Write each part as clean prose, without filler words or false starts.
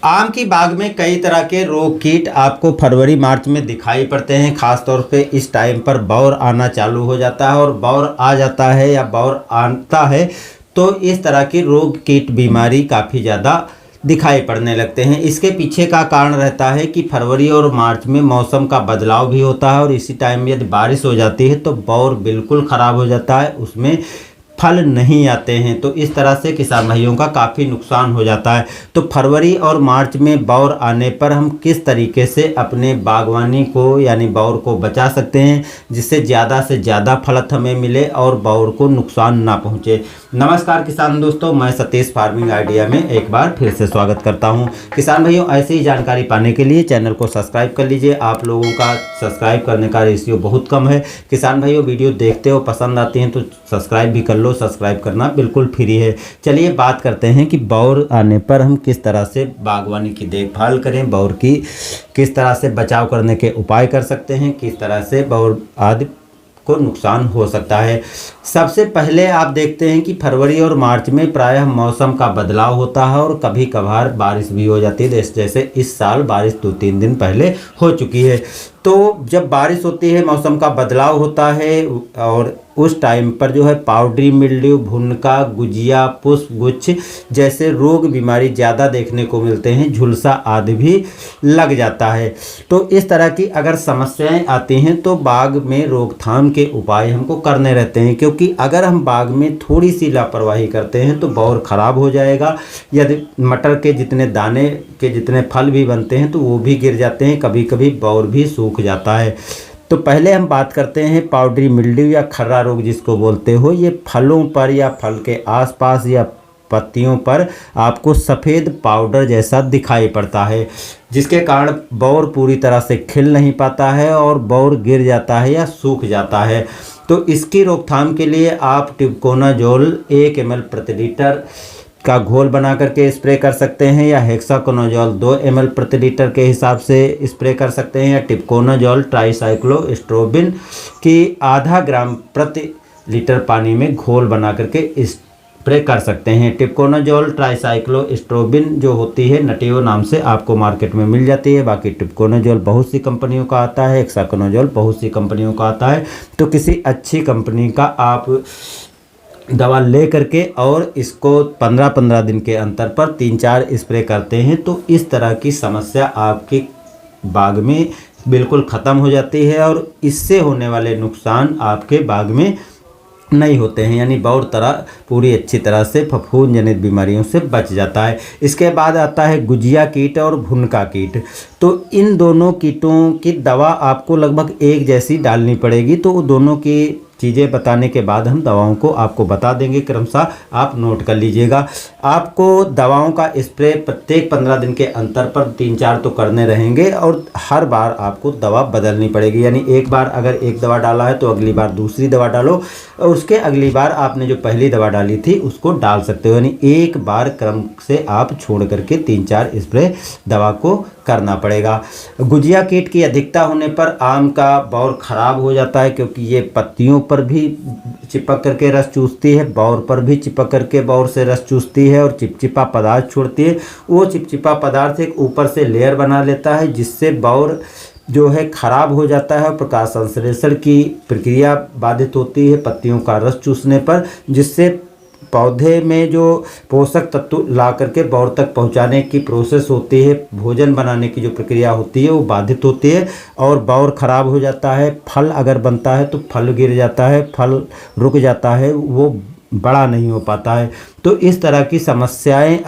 आम की बाग में कई तरह के रोग कीट आपको फरवरी मार्च में दिखाई पड़ते हैं। ख़ास तौर पे इस टाइम पर बौर आना चालू हो जाता है और बौर आ जाता है या बौर आता है तो इस तरह की रोग कीट बीमारी काफ़ी ज़्यादा दिखाई पड़ने लगते हैं। इसके पीछे का कारण रहता है कि फरवरी और मार्च में मौसम का बदलाव भी होता है और इसी टाइम यदि बारिश हो जाती है तो बौर बिल्कुल ख़राब हो जाता है, उसमें फल नहीं आते हैं। तो इस तरह से किसान भाइयों का काफ़ी नुकसान हो जाता है। तो फरवरी और मार्च में बौर आने पर हम किस तरीके से अपने बागवानी को यानी बौर को बचा सकते हैं जिससे ज़्यादा से ज़्यादा फलत हमें मिले और बौर को नुकसान ना पहुँचे। नमस्कार किसान दोस्तों, मैं सतीश फार्मिंग आइडिया में एक बार फिर से स्वागत करता हूं। किसान भाइयों, ऐसी ही जानकारी पाने के लिए चैनल को सब्सक्राइब कर लीजिए। आप लोगों का सब्सक्राइब करने का रेशियो बहुत कम है। किसान भाइयों, वीडियो देखते हो, पसंद आती हैं तो सब्सक्राइब भी कर लो। सब्सक्राइब करना बिल्कुल फ्री है। चलिए बात करते हैं कि बौर आने पर हम किस तरह से बागवानी की देखभाल करें, बौर की किस तरह से बचाव करने के उपाय कर सकते हैं, किस तरह से बौर आदि को नुकसान हो सकता है। सबसे पहले आप देखते हैं कि फरवरी और मार्च में प्रायः मौसम का बदलाव होता है और कभी कभार बारिश भी हो जाती है। जैसे इस साल बारिश 2-3 दिन पहले हो चुकी है। तो जब बारिश होती है, मौसम का बदलाव होता है और उस टाइम पर जो है पाउडरी मिल्ड्यू, भुनका, गुजिया, पुष्पगुच्छ जैसे रोग बीमारी ज़्यादा देखने को मिलते हैं। झुलसा आदि भी लग जाता है। तो इस तरह की अगर समस्याएं आती हैं तो बाग में रोकथाम के उपाय हमको करने रहते हैं, क्योंकि अगर हम बाग में थोड़ी सी लापरवाही करते हैं तो बौर खराब हो जाएगा। यदि मटर के जितने दाने के जितने फल भी बनते हैं तो वो भी गिर जाते हैं, कभी कभी बौर भी सूख जाता है। तो पहले हम बात करते हैं पाउडरी मिल्ड्यू या खर्रा रोग जिसको बोलते हो। ये फलों पर या फल के आसपास या पत्तियों पर आपको सफ़ेद पाउडर जैसा दिखाई पड़ता है, जिसके कारण बौर पूरी तरह से खिल नहीं पाता है और बौर गिर जाता है या सूख जाता है। तो इसकी रोकथाम के लिए आप टिबकोनाजोल 1 ml प्रति लीटर का घोल बना करके स्प्रे कर सकते हैं या हेक्साकोनाजोल 2 ml प्रति लीटर के हिसाब से स्प्रे कर सकते हैं या टिबकोनाजोल ट्राइसाइक्लोस्ट्रोबिन की आधा ग्राम प्रति लीटर पानी में घोल बना करके स्प्रे कर सकते हैं। टिबकोनाजोल ट्राइसाइक्लोस्ट्रोबिन जो होती है नटियो नाम से आपको मार्केट में मिल जाती है। बाकी टिबकोनाजोल बहुत सी कंपनियों का आता है, हेक्साकोनाजोल बहुत सी कंपनियों का आता है। तो किसी अच्छी कंपनी का आप दवा ले करके और इसको 15-15 दिन के अंतर पर 3-4 स्प्रे करते हैं तो इस तरह की समस्या आपके बाग में बिल्कुल ख़त्म हो जाती है और इससे होने वाले नुकसान आपके बाग में नहीं होते हैं, यानी बौर तरह पूरी अच्छी तरह से फफूंद जनित बीमारियों से बच जाता है। इसके बाद आता है गुजिया कीट और भुनका कीट। तो इन दोनों कीटों की दवा आपको लगभग एक जैसी डालनी पड़ेगी। तो दोनों की चीज़ें बताने के बाद हम दवाओं को आपको बता देंगे, क्रमशः आप नोट कर लीजिएगा। आपको दवाओं का स्प्रे प्रत्येक 15 दिन के अंतर पर 3-4 तो करने रहेंगे और हर बार आपको दवा बदलनी पड़ेगी। यानी एक बार अगर एक दवा डाला है तो अगली बार दूसरी दवा डालो और उसके अगली बार आपने जो पहली दवा डाली थी उसको डाल सकते हो। यानी एक बार क्रम से आप छोड़ करके 3-4 स्प्रे दवा को करना पड़ेगा। गुजिया कीट की अधिकता होने पर आम का बौर खराब हो जाता है, क्योंकि ये पत्तियों पर भी चिपक करके रस चूसती है, बौर पर भी चिपक करके बौर से रस चूसती है और चिपचिपा पदार्थ छोड़ती है। वो चिपचिपा पदार्थ एक ऊपर से लेयर बना लेता है जिससे बौर जो है खराब हो जाता है। प्रकाश संश्लेषण की प्रक्रिया बाधित होती है पत्तियों का रस चूसने पर, जिससे पौधे में जो पोषक तत्व ला करके बौर तक पहुंचाने की प्रोसेस होती है, भोजन बनाने की जो प्रक्रिया होती है वो बाधित होती है और बौर खराब हो जाता है। फल अगर बनता है तो फल गिर जाता है, फल रुक जाता है, वो बड़ा नहीं हो पाता है। तो इस तरह की समस्याएं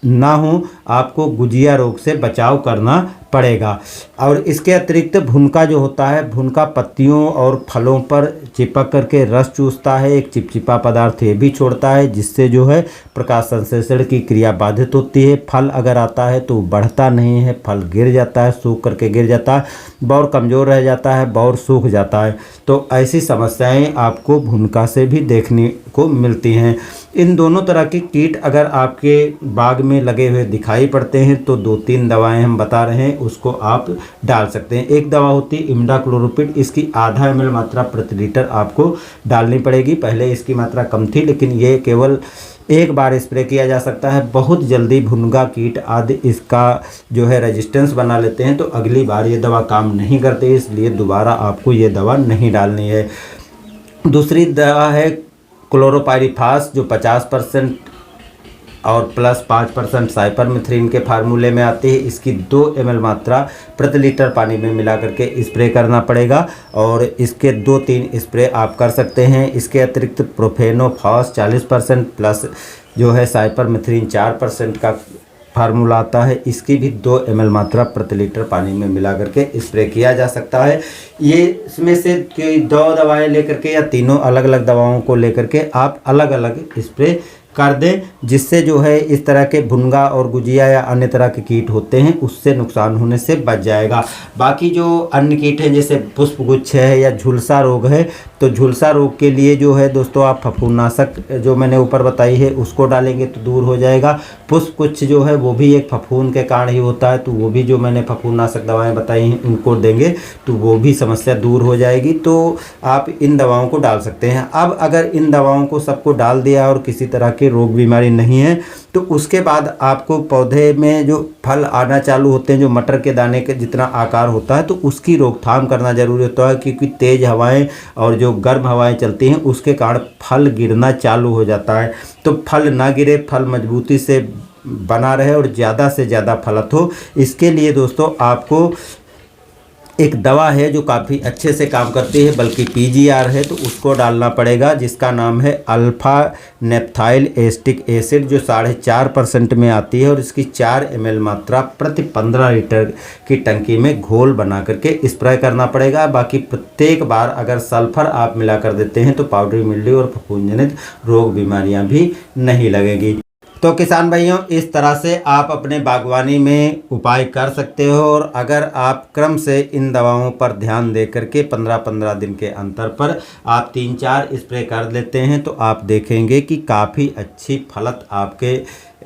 ना हो, आपको गुजिया रोग से बचाव करना पड़ेगा। और इसके अतिरिक्त भुनका जो होता है, भुनका पत्तियों और फलों पर चिपक करके रस चूसता है, एक चिपचिपा पदार्थ ये भी छोड़ता है जिससे जो है प्रकाश संश्लेषण की क्रिया बाधित होती है। फल अगर आता है तो बढ़ता नहीं है, फल गिर जाता है, सूख करके गिर जाता है, बौर कमज़ोर रह जाता है, बौर सूख जाता है। तो ऐसी समस्याएं आपको भुनका से भी देखने को मिलती हैं। इन दोनों तरह के कीट अगर आपके बाग में लगे हुए दिखाई पड़ते हैं तो 2-3 दवाएं हम बता रहे हैं उसको आप डाल सकते हैं। एक दवा होती है इमिडाक्लोप्रिड, इसकी आधा ml मात्रा प्रति लीटर आपको डालनी पड़ेगी। पहले इसकी मात्रा कम थी लेकिन ये केवल एक बार स्प्रे किया जा सकता है। बहुत जल्दी भुनगा कीट आदि इसका जो है रेजिस्टेंस बना लेते हैं, तो अगली बार ये दवा काम नहीं करती, इसलिए दोबारा आपको ये दवा नहीं डालनी है। दूसरी दवा है क्लोरोपाइरीफास, जो 50% और प्लस 5% साइपरमेथ्रिन के फार्मूले में आती है। इसकी 2 ml मात्रा प्रति लीटर पानी में मिला करके स्प्रे करना पड़ेगा, और इसके 2-3 स्प्रे आप कर सकते हैं। इसके अतिरिक्त प्रोफेनोफॉस 40% प्लस जो है साइपरमेथ्रिन 4% का फार्मूला आता है। इसकी भी 2 ml मात्रा प्रति लीटर पानी में मिला करके स्प्रे किया जा सकता है। ये इसमें से 2 दवाएं लेकर के या तीनों अलग अलग दवाओं को लेकर के आप अलग अलग स्प्रे कर दें, जिससे जो है इस तरह के भुनगा और गुजिया या अन्य तरह के कीट होते हैं उससे नुकसान होने से बच जाएगा। बाकी जो अन्य कीट हैं जैसे पुष्पगुच्छ है या झुलसा रोग है, तो झुलसा रोग के लिए जो है दोस्तों आप फफूंदनाशक जो मैंने ऊपर बताई है उसको डालेंगे तो दूर हो जाएगा। पुष्पगुच्छ जो है वो भी एक फफूंद के कारण ही होता है, तो वो भी जो मैंने फफूंदनाशक दवाएँ बताई हैं उनको देंगे तो वो भी समस्या दूर हो जाएगी। तो आप इन दवाओं को डाल सकते हैं। अब अगर इन दवाओं को सबको डाल दिया और किसी तरह के रोग बीमारी नहीं है, तो उसके बाद आपको पौधे में जो फल आना चालू होते हैं, जो मटर के दाने के जितना आकार होता है, तो उसकी रोकथाम करना जरूरी होता है, क्योंकि तेज हवाएं और जो गर्म हवाएं चलती हैं उसके कारण फल गिरना चालू हो जाता है। तो फल ना गिरे, फल मजबूती से बना रहे और ज़्यादा से ज़्यादा फलत हो, इसके लिए दोस्तों आपको एक दवा है जो काफ़ी अच्छे से काम करती है, बल्कि PGR है, तो उसको डालना पड़ेगा, जिसका नाम है अल्फ़ा नेप्थाइल एस्टिक एसिड, जो 4.5% में आती है, और इसकी 4 ml मात्रा प्रति 15 लीटर की टंकी में घोल बना करके स्प्रे करना पड़ेगा। बाकी प्रत्येक बार अगर सल्फर आप मिला कर देते हैं तो पाउडरी मिल्ड्यू और फफूंदजनित रोग बीमारियां भी नहीं लगेगी। तो किसान भाइयों, इस तरह से आप अपने बागवानी में उपाय कर सकते हो, और अगर आप क्रम से इन दवाओं पर ध्यान दे करके 15-15 दिन के अंतर पर आप 3-4 स्प्रे कर लेते हैं, तो आप देखेंगे कि काफ़ी अच्छी फलत आपके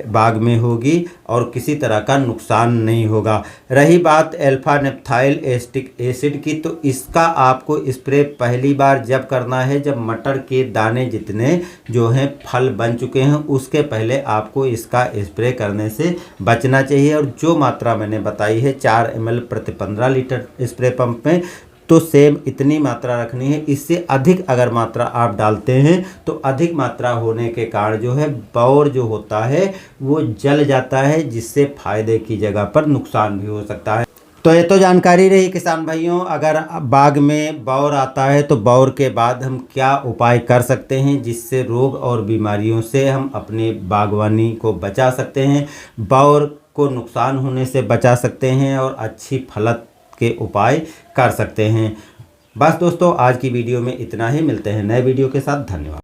बाग में होगी और किसी तरह का नुकसान नहीं होगा। रही बात अल्फा नेप्थाइल एस्टिक एसिड की, तो इसका आपको स्प्रे पहली बार जब करना है जब मटर के दाने जितने जो हैं फल बन चुके हैं, उसके पहले आपको इसका स्प्रे करने से बचना चाहिए। और जो मात्रा मैंने बताई है 4 ml प्रति 15 लीटर स्प्रे पंप में, तो सेम इतनी मात्रा रखनी है। इससे अधिक अगर मात्रा आप डालते हैं तो अधिक मात्रा होने के कारण जो है बौर जो होता है वो जल जाता है, जिससे फायदे की जगह पर नुकसान भी हो सकता है। तो ये तो जानकारी रही किसान भाइयों। अगर बाग में बौर आता है तो बौर के बाद हम क्या उपाय कर सकते हैं जिससे रोग और बीमारियों से हम अपने बागवानी को बचा सकते हैं, बौर को नुकसान होने से बचा सकते हैं और अच्छी फलत के उपाय कर सकते हैं। बस दोस्तों, आज की वीडियो में इतना ही। मिलते हैं नए वीडियो के साथ। धन्यवाद।